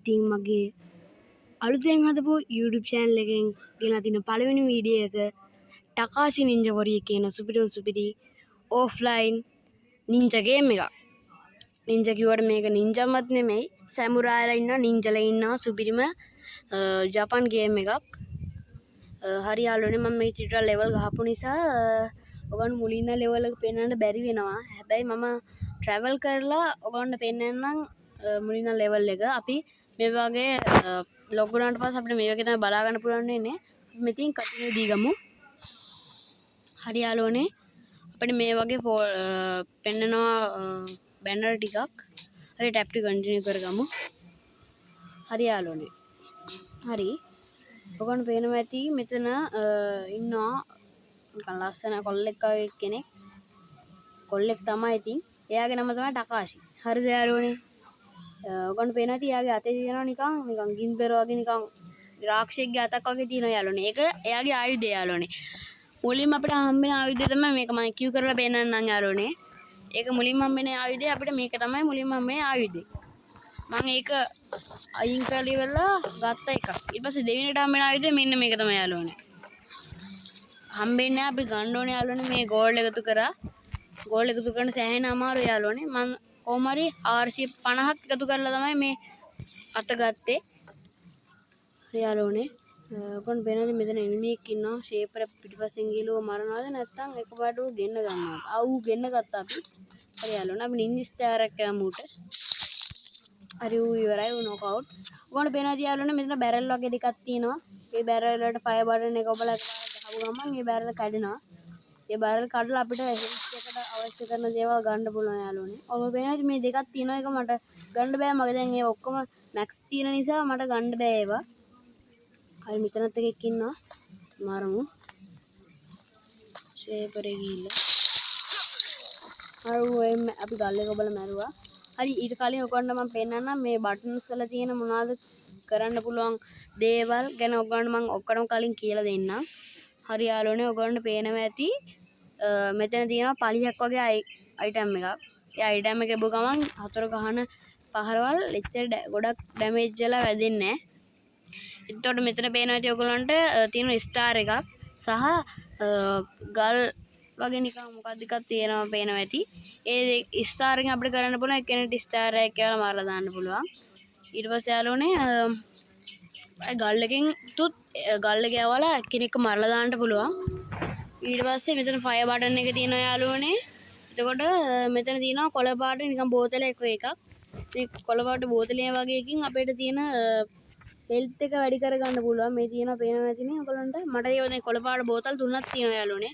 ඉතින් මගේ අලුතෙන් හදපු YouTube channel එකෙන් ගෙනලා තියෙන පළවෙනි වීඩියෝ එක ටකාෂි නින්ජා වොරියර් කියන සුපිරි offline නින්ජා ගේම් එකක්. නින්ජා කිව්වට මේක නින්ජාමත් නෙමෙයි, සැමුරායිලා ඉන්නවා, නින්ජාලා ඉන්නවා. සුපිරිම ජපාන් ගේම් එකක්. හරි යාළුවනේ, මම මේ චිත්‍ර ලෙවල් ගහපු නිසා ඔයගොල්ලෝ මුලින් ඉඳන් ලෙවල් එක පෙන්වන්න බැරි වෙනවා. හැබැයි මම travel කරලා ඔයගොල්ලන්ට පෙන්වන්නම් මුලින් ඉඳන් ලෙවල් එක. අපි මේ වගේ ලොග් වුණාට පස්සේ අපිට මේ වගේ තමයි බලා ගන්න පුළුවන් වෙන්නේ. මෙතින් කටින්යු දී ගමු. හරි යාළුවනේ, අපිට මේ වගේ පෙන්නනවා බැනර් ටිකක්. අපි ටැප් ටු කන්ටිනියු කරගමු. හරි යාළුවනේ. හරි. ඔයගොල්ලෝ පේනවා ඇති මෙතන ඉන්නවා නිකන් ලස්සන කොල්ලෙක් වගේ කෙනෙක්. කොල්ලෙක් තමයි ඉතින්. එයාගේ නම තමයි ටකාෂි. හරිද යාළුවනේ? ඔයගොල්ලෝ පේනවා ඇති එයාගේ අතේ තියෙනවා නිකන් ගින්දර වගේ නිකන් රාක්ෂයෙක්ගේ අතක් වගේ තියෙනවා යාළුවනේ. ඒක එයාගේ ආයුධය යාළුවනේ. මුලින්ම අපිට හම්බෙන ආයුධය තමයි මේක. මම කියු කරලා පෙන්නන්නම් යාළුවනේ. ඒක මුලින්ම හම්බෙන ආයුධය අපිට මේක තමයි මුලින්ම හම්බෙන ආයුධය. මම ඒක අයින් කරලා ඉවරලා ගත්ත එකක්. ඊට පස්සේ දෙවෙනිට හම්බෙන ආයුධය මෙන්න මේක තමයි යාළුවනේ. හම්බෙන්නේ අපි ගන්න ඕනේ යාළුවනේ මේ ගෝල්ඩ් එකතු කරා. ගෝල්ඩ් එකතු කරන්න සෑහෙන අමාරුයි යාළුවනේ. මම කොහොම හරි 450ක් එකතු කරලා තමයි මේ අත ගත්තේ. හරි යාළුවනේ. ඔයගොල්ලෝ වෙනද මෙතන එනිමියෙක් ඉන්නවා. ෂේපර් පිටිපස්සෙන් ගිහලා මරනවාද නැත්නම් එකපාරට ඌ ගෙන්න ගන්නවද? ඌ ගෙන්න ගත්තා අපි. හරි යාළුවනේ, අපි නින්ජා ස්ටාර් එකක් යමු උට. හරි ඌ ඉවරයි, ඌ නොක් අවුට්. ඔයගොල්ලෝ වෙනද යාළුවනේ මෙතන බැරල් වගේ දෙකක් තියෙනවා. මේ බැරල් වලට ෆයර් බටන් එක ඔබලා ගහපු ගමන් මේ බැරල් කැඩෙනවා. මේ බැරල් කඩලා අපිට හෙල්ත් එකට අවශ්‍ය කරන දේවල් ගන්න පුළුවන් යාළුවනේ. ඔයගොල්ලෝ වෙනද මේ දෙකක් තියෙනවා. එක මට ගන්න බෑ. මගේ දැන් ඒ ඔක්කොම මැක්ස් තියෙන නිසා මට ගන්න බෑ ඒවා. හරි මෙතනත් එකෙක් ඉන්නවා. මරමු. ෂේපරේ ගිහිල්ලා. හරි අපි ගල් එක ඔබලා මැරුවා. හරි ඊට කලින් ඔයගොල්ලන්ට මම පෙන්නන්නම් මේ බටන්ස් වල තියෙන මොනවද කරන්න පුළුවන් දේවල් ගැන ඔයගොල්ලන්ට මම ඔක්කොම කලින් කියලා දෙන්නම්. හරි යාළුවනේ, ඔයගොල්ලන්ට පේනවා ඇති මෙතන තියෙනවා පලියක් වගේ අයිටම් එකක්. ඒ අයිටම් එක එබු ගමන් හතර ගහන පහරවල් එච්චර ගොඩක් ඩැමේජ් වෙලා වැදෙන්නේ නැහැ. එතකොට මෙතන පේනවා ඇති ඔයගොල්ලන්ට තියෙන ස්ටාර් එකක් සහ ගල් වගේ නිකන් මොකක්ද එකක් තියෙනවා පේනවා ඇති. ඒ ස්ටාර් එකෙන් අපිට කරන්න පුළුවන් එක්කෙනෙක්ට ස්ටාර් එකක් කියලා මාරලා දාන්න පුළුවන්. ඊට පස්සේ යාළුවනේ ගල් එකෙන් තුත් ගල් එක යවලා කෙනෙක්ව මරලා දාන්න පුළුවන්. ඊට පස්සේ මෙතන ෆයර් බටන් එක තියෙනවා යාළුවනේ. එතකොට මෙතන තියෙනවා කොළ පාට නිකන් බෝතලයක් වගේ එකක්. මේ කොළ පාට බෝතලය වගේ එකකින් අපිට තියෙන හෙල්ත් එක වැඩි කරගන්න පුළුවන්. මේ තියෙනවා පේනවා ඇතිනේ ඔයගලන්ට. මට ඒ දැන් කොළ පාට බෝතල් තුනක් තියෙනවා යාළුවනේ.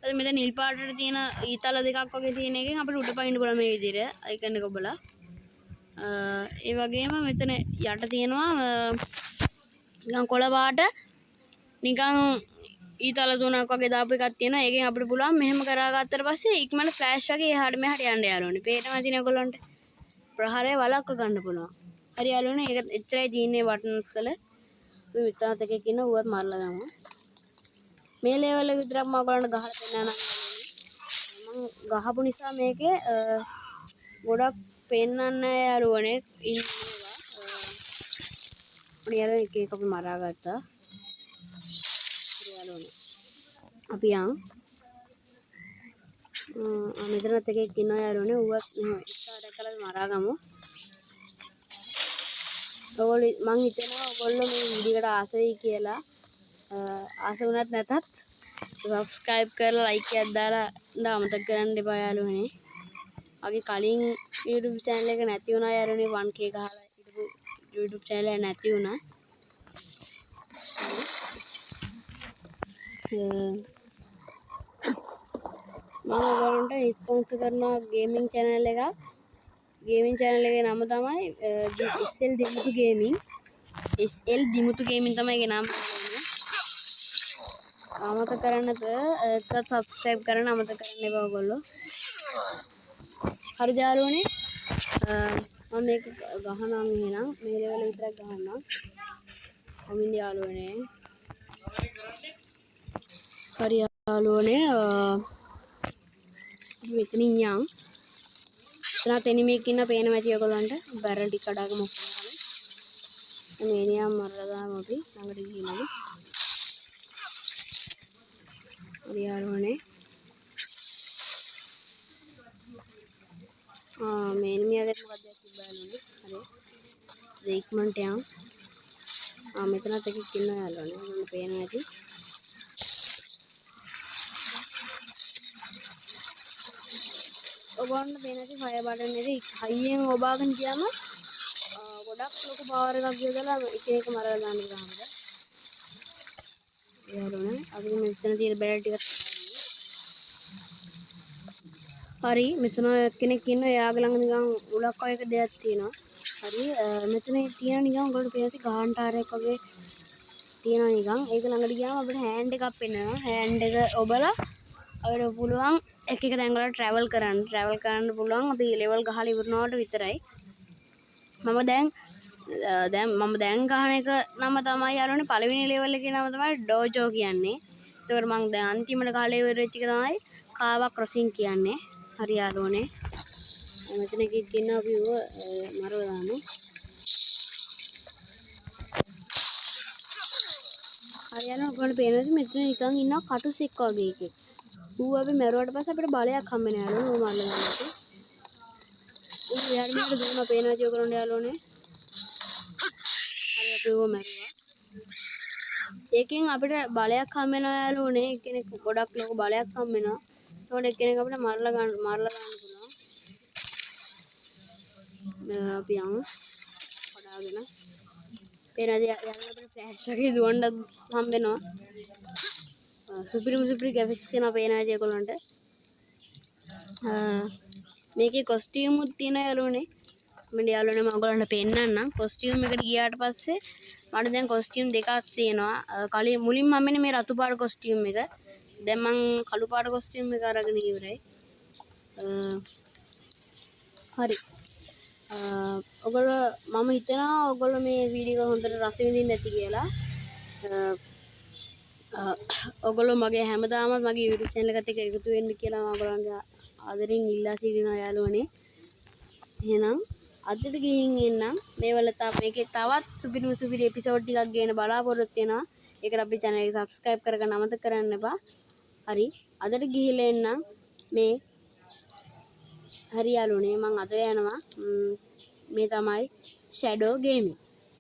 ඊට මෙතන නිල් පාටට තියෙන ඊතල දෙකක් වගේ තියෙන එකෙන් අපිට උඩ පයින්න පුළුවන් මේ විදිහට. අයිකන් එක ඔබලා. ඒ වගේම මෙතන යට තියෙනවා නිකන් කොළ පාට නිකන් ඊතල තුනක් වගේ දාපු එකක් තියෙනවා. ඒකෙන් අපිට පුළුවන් මෙහෙම කරාගත්තට පස්සේ ඉක්මනට ෆ්ලෑෂ් වගේ එහාට මෙහාට යන්න යාළුවනේ. පේනවා ඇතිනේ ඔයගලන්ට. ප්‍රහාරය වළක්ව ගන්න පුළුවන්. හරි යාළුවනේ, ඒක එච්චරයි තියෙන්නේ බටන්ස් වල. අපි මෙතනත් එකෙක් ඉන්න ඌවත් මරලා දාමු. මේ ලෙවල් එක විතරක් මම ඔයගලන්ට ගහලා පෙන්නන්නම් යාළුවනේ. මම ගහපු නිසා මේකේ ගොඩක් පෙන්නන්න යාළුවනේ ඉන්නවා. අනිවාර්යෙන් එක එක අපි මරා ගත්තා. හරි යාළුවනේ. අපි යන් මෙතනත් එකෙක් ඉන්නවා යාළුවනේ. ඌවත් ඉස්සරහට කරලා මරා ගමු. මං හිතනවා ඔයගොල්ලෝ මේ වීඩියෝ එකට ආස වෙයි කියලා. ආස වුණත් නැතත් සබ්ස්ක්‍රයිබ් කරලා ලයික් එකක් දාලා අමතක කරන්න එපා යාළුවනේ. මගේ කලින් YouTube channel එක නැති වුණා යාළුවනේ. 1k ගහලා හිටපු YouTube channel එක නැති වුණා. මම ඔයගොල්ලන්ට ස්පොන්සර් කරන ගේමින් channel එකක්. ගේමින් channel එකේ නම තමයි SL Dimuthu gaming. SL Dimuthu gaming තමයි ඒකේ නම. අමතක කරන්න නැත සබ්ස්ක්‍රයිබ් කරන්න අමතක කරන්න එපා ඔයගොල්ලෝ. හරි යාළුවනේ, මම මේක ගහනම් එහෙනම් මේ ලෙවල් විතරක් ගහන්නම්. කොමින් යාළුවනේ. හරි යාළුවනේ, මෙතනින් යන්. එතනත් එනිමියෙක් ඉන්න පේනවා ඇති ඔයගොල්ලන්ට. බැරල් ටික කඩාගෙන මොකද. මේනියා මරලා දාමු අපි ළඟට ගිහිනලු. හරි යාළුවනේ. මේනියාගේ මොකක්ද තිබ්බාලුනේ. හරි. රීක්මන්ට් යන්. මෙතනත් එකෙක් ඉන්නවා යාළුවනේ. මම පේනවා ඇති. ඔබවන්න පේන ඇති ෆයර් බටන් එකේ හයියෙන් ඔබාගෙන ගියාම ගොඩක් ලොකු පවර් එකක් යොදලා එක මරලා දාන්න පුළුවන්. යාළුවනේ අපි මෙතන තියෙන බැලට් ටික හරි මෙතන කෙනෙක් ඉන්නවා එයාගේ ළඟ නිකන් උලක් වගේ එක දෙයක් තියෙනවා. හරි මෙතන තියෙන නිකන් ඔයගොල්ලෝ පේන ඇති ගාන්ටාරයක් වගේ තියෙනවා නිකන්. ඒක ළඟට ගියාම අපිට හෑන්ඩ් එකක් පෙන්වනවා. හෑන්ඩ් එක ඔබලා අපිට පුළුවන් එක තැන් වල ට්‍රැවල් කරන්න පුළුවන්. අපි ලෙවල් ගහලා ඉවරනකොට විතරයි. මම දැන් ගහන එක නම තමයි යාළුවනේ පළවෙනි ලෙවල් එකේ නම තමයි ඩෝජෝ කියන්නේ. ඒකට මම දැන් අන්තිමට ගහලා ඉවර වෙච්ච එක තමයි කාවා ක්‍රොසින් කියන්නේ. හරි යාළුවනේ. මෙතන එකෙක් ඉන්නවා අපි මරලා දාමු. හරි යාළුවනේ ඔයගොල්ලෝ පේනවද මෙතන නිකන් ඉන්නවා කටුසෙක් වගේ එකෙක්. ඌ අපි මැරුවට පස්සේ අපිට බලයක් හම්බ වෙනවා යාළුවනේ. ඌ මරලා දාන්නත්. ඌ යාළුවනේ මෙහෙට දුවනවා පේනවද ඔයගොල්ලෝ යාළුවනේ. හරි අපි ඌව මැරුවා. ඒකෙන් අපිට බලයක් හම්බ වෙනවා යාළුවනේ. එක්කෙනෙක් ගොඩක් ලොකු බලයක් හම්බ වෙනවා. ඒකට එක්කෙනෙක් අපිට මරලා දාන්න පුළුවන්. අපි යමු. කඩාගෙන. පේනද යාළුවනේ අපිට ෆ්ලෑෂ් එකේ දුවන්න හම්බ වෙනවා. සුපිරි ග්‍රැෆික්ස් තියෙනවා පේනවද ඔයගොල්ලන්ට. මේකේ කොස්ටියුමුත් තියෙනවා යාළුවනේ. මම යාළුවනේ මම ඔයගොල්ලන්ට පෙන්නන්නම්. කොස්ටියුම් එකට ගියාට පස්සේ මට දැන් කොස්ටියුම් දෙකක් තියෙනවා. මුලින්ම මම මේ රතු පාට කොස්ටියුම් එක. දැන් මං කළු පාට කොස්ටියුම් එක අරගෙන ඉවරයි. හරි. ඔයගොල්ලෝ මම හිතනවා ඔයගොල්ලෝ මේ වීඩියෝ එක හොඳට රස විඳින්න ඇති කියලා. ඔයගොල්ලෝ මගේ හැමදාම මගේ YouTube channel එකත් එක්ක එකතු වෙන්න කියලා මම ඔයගොල්ලන්ගේ ආදරෙන් ඉල්ලා සිටිනවා යාළුවනේ. එහෙනම් අදට ගිහින් එන්නම්. මේකේ තවත් සුපිරි එපිසෝඩ් ටිකක් ගේන්න බලාපොරොත්තු වෙනවා. ඒකට අපේ channel එක subscribe කරගන්න අමතක කරන්න එපා. හරි. අදට ගිහිල්ලා එන්නම්. හරි යාළුවනේ මං අද යනවා. මේ තමයි shadow gaming.